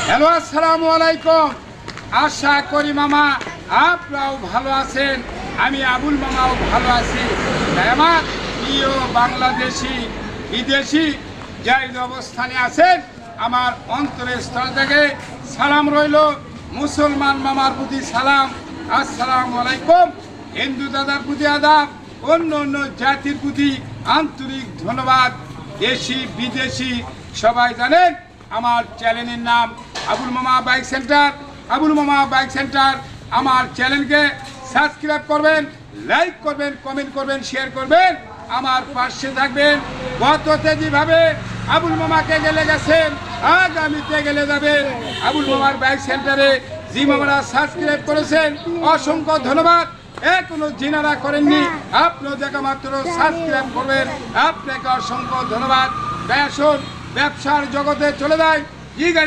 Hello, আসসালামু আলাইকুম। আশা করি মামা আপনারাও ভালো আছেন, আমি আবুল মামাও ভালো আছি। তাই আমার প্রিয় বাংলাদেশি বিদেশি যাই অবস্থানে আছেন, আমার অন্তরের স্থল থেকে সালাম রইল। মুসলমান মামার প্রতি সালাম, আসসালামু আলাইকুম। হিন্দু দাদার প্রতি আদাব, অন্য অন্য জাতির প্রতি আন্তরিক ধন্যবাদ। দেশি বিদেশি সবাই জানেন আমার চ্যানেলের নাম আবুল মামা বাইক সেন্টার। আবুল মামা বাইক সেন্টার আমার চ্যানেলকে সাবস্ক্রাইব করবেন, লাইক করবেন, কমেন্ট করবেন, শেয়ার করবেন, আমার পাশে থাকবেন। গততে যেভাবে আবুল মামাকে গেলে গেছেন, আগামীতে গেলে যাবেন। আবুল মামার বাইক সেন্টারে যে মামারা সাবস্ক্রাইব করেছেন অসংখ্য ধন্যবাদ। এখনো যিনারা করেননি আপনিও দেখা মাত্র সাবস্ক্রাইব করবেন, আপনাকে অসংখ্য ধন্যবাদ। আসুন ব্যবসার জগতে চলে যায়। ই গাড়ি